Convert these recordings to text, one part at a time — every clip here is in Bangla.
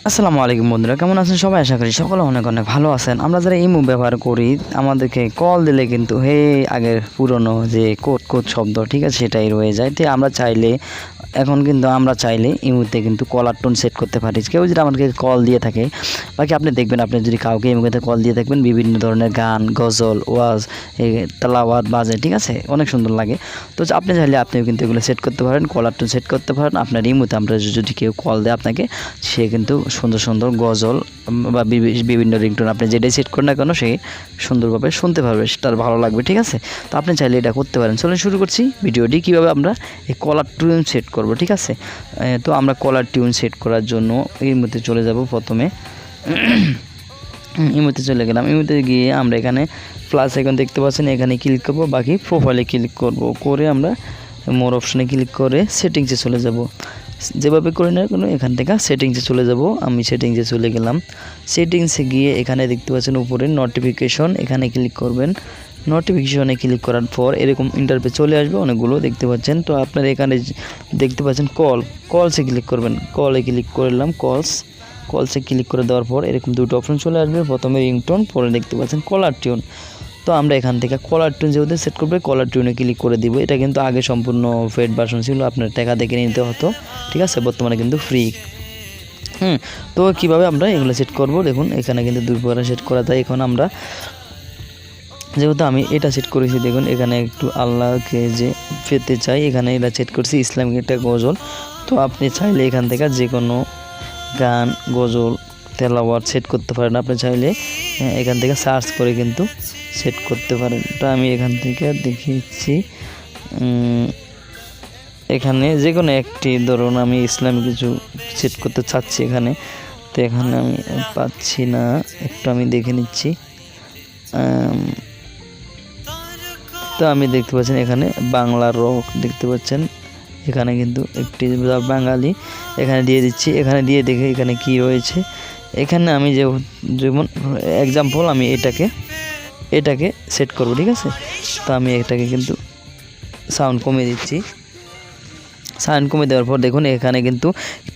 আসসালামু আলাইকুম বন্ধুরা, কেমন আছেন সবাই? আশা করি সকলে অনেক অনেক ভালো আছেন। আমরা যারা ইমো ব্যবহার করি আমাদেরকে কল দিলে কিন্তু আগের পুরনো যে কোড শব্দ, ঠিক আছে, সেটাই রয়ে যায়। তো আমরা চাইলে আমরা চাইলে ইমোতে কিন্তু কলার টোন সেট করতে পারি। কেউ যদি আমাদেরকে কল দিয়ে থাকে, বাকি আপনি দেখবেন, আপনি যদি কাউকে ইমোতে কল দিয়ে থাকবেন, বিভিন্ন ধরনের গান, গজল, ওয়াজ, তালাওয়াত বাজে, ঠিক আছে, অনেক সুন্দর লাগে। তো আপনি চাইলে আপনিও কিন্তু এগুলো সেট করতে পারেন, কলার টোন সেট করতে পারেন আপনার ইমোতে। আমরা যদি কেউ কল দেয় আপনাকে, সে কিন্তু সুন্দর সুন্দর গজল বা বিভিন্ন রিংটোন আপনি যেটাই সেট করেন না কেন সে সুন্দরভাবে শুনতে পারবে, তার ভালো লাগবে, ঠিক আছে। তো আপনি চাইলে এটা করতে পারেন। চলুন শুরু করছি ভিডিওটি কীভাবে আমরা এই কলার টিউন সেট করব, ঠিক আছে। তো আমরা কলার টিউন সেট করার জন্য ইমোতে চলে যাব। প্রথমে ইমোতে চলে গেলাম। ইমোতে গিয়ে আমরা এখানে প্লাস আইকন দেখতে পাচ্ছেন, এখানে ক্লিক করব, বাকি প্রোফাইলে ক্লিক করব, করে আমরা মোর অপশনে ক্লিক করে সেটিংসে চলে যাব। যেভাবে করে না কেন এখান থেকে সেটিংসে চলে যাব। আমি সেটিংসে চলে গেলাম। সেটিংসে গিয়ে এখানে দেখতে পাচ্ছেন উপরে নোটিফিকেশন, এখানে ক্লিক করবেন। নোটিফিকেশনে ক্লিক করার পর এরকম ইন্টারফেস চলে আসবে, অনেকগুলো দেখতে পাচ্ছেন। তো আপনারা এখানে দেখতে পাচ্ছেন কলসে ক্লিক করবেন। কলে ক্লিক করলাম, কলসে ক্লিক করে দেওয়ার পর এরকম দুটো অপশন চলে আসবে। প্রথমে রিংটোন, পরে দেখতে পাচ্ছেন কলার টিউন। তো আমরা এখান থেকে কলার টিউন যেহেতু সেট করবে, কলার টিউনে ক্লিক করে দিব। এটা কিন্তু আগে সম্পূর্ণ পেড ভার্সন ছিল, আপনার টাকা দেখে নিতে হতো, ঠিক আছে। বর্তমানে কিন্তু ফ্রি। তো কিভাবে আমরা এগুলো সেট করব, দেখুন এখানে কিন্তু দুই প্রকার সেট করা যায়। এখন আমরা যেহেতু আমি এটা সেট করেছি, দেখুন এখানে একটু আল্লাহকে যে পেতে চাই, এখানে এটা সেট করছি ইসলামিক একটা গজল। তো আপনি চাইলে এখান থেকে যে কোনো গান, গজল, তেলাওয়াত সেট করতে পারেন। আপনি চাইলে এখান থেকে সার্চ করে কিন্তু সেট করতে পারেন। তো আমি এখান থেকে দেখিয়েছি, এখানে যে কোনো একটি, ধরুন আমি ইসলামিক কিছু সেট করতে চাচ্ছি এখানে। তো এখানে আমি পাচ্ছি না, একটু আমি দেখে নিচ্ছি। তো আমি দেখতে পাচ্ছেন এখানে বাংলা রক দেখতে পাচ্ছেন, এখানে কিন্তু একটি বাঙালি এখানে দিয়ে দিচ্ছি। এখানে দিয়ে দেখে এখানে কি রয়েছে। এখানে আমি যেমন এক্সাম্পল আমি এটাকে সেট করব, ঠিক আছে। তো আমি এটাকে কিন্তু সাউন্ড কমিয়ে দিচ্ছি। সাউন্ড কমিয়ে দেওয়ার পর দেখুন এখানে কিন্তু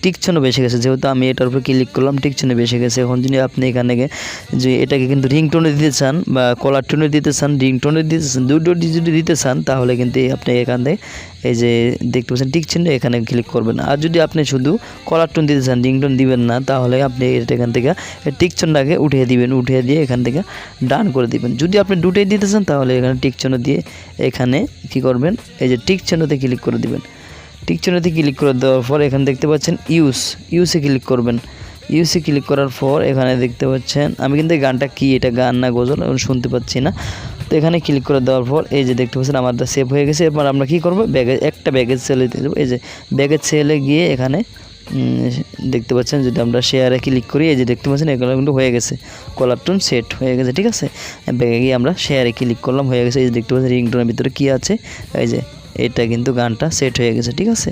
টিকচিহ্ন বেশি গেছে, যেহেতু আমি এটার উপর ক্লিক করলাম টিকচিহ্ন বেশি গেছে। এখন যদি আপনি এখানে যে এটাকে কিন্তু রিংটোনে দিতে চান বা কলার টোনে দিতে চান, রিংটোনে দিতে চান, দুটো যদি দিতে চান, তাহলে কিন্তু আপনি এখান থেকে এই যে দেখতে পাচ্ছেন টিকচিহ্ন, এখানে ক্লিক করবেন। আর যদি আপনি শুধু কলার টোন দিতে চান, রিংটোন দিবেন না, তাহলে আপনি এখান থেকে টিকচিহ্নটাকে উঠিয়ে দিবেন, উঠিয়ে দিয়ে এখান থেকে ডান করে দিবেন। যদি আপনি দুটোই দিতে চান, তাহলে এখানে টিকচিহ্ন দিয়ে এখানে কি করবেন, এই যে টিকচিহ্নতে ক্লিক করে দিবেন। টিকচিহ্নতে ক্লিক করে দেওয়ার পর এখানে দেখতে পাচ্ছেন ইউসে ক্লিক করবেন। ইউসে ক্লিক করার পর এখানে দেখতে পাচ্ছেন, আমি কিন্তু এই গানটা কি, এটা গান না গজল এখন শুনতে পাচ্ছি না। তো এখানে ক্লিক করে দেওয়ার পর এই যে দেখতে পাচ্ছেন আমারটা সেভ হয়ে গেছে। এবার আমরা কি করব, একটা ব্যাগেজ সেলে দিয়ে দেবো। এই যে ব্যাগেজ সেলে গিয়ে এখানে দেখতে পাচ্ছেন, যদি আমরা শেয়ারে ক্লিক করি, এই যে দেখতে পাচ্ছেন এগুলো কিন্তু হয়ে গেছে, কলার টোন সেট হয়ে গেছে, ঠিক আছে। ব্যাগে গিয়ে আমরা শেয়ারে ক্লিক করলাম, হয়ে গেছে। এই যে দেখতে পাচ্ছেন রিংটোনের ভিতরে কি আছে, এই যে এটা কিন্তু গানটা সেট হয়ে গেছে, ঠিক আছে।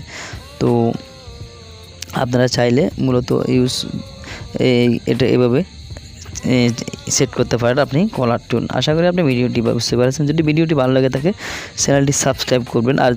তো আপনারা চাইলে মূলত এটা এভাবে সেট করতে পারেন আপনি কলার টোন। আশা করি আপনি ভিডিওটি বুঝতে পারছেন। যদি ভিডিওটি ভালো লাগে থাকে চ্যানেলটি সাবস্ক্রাইব করবেন। আর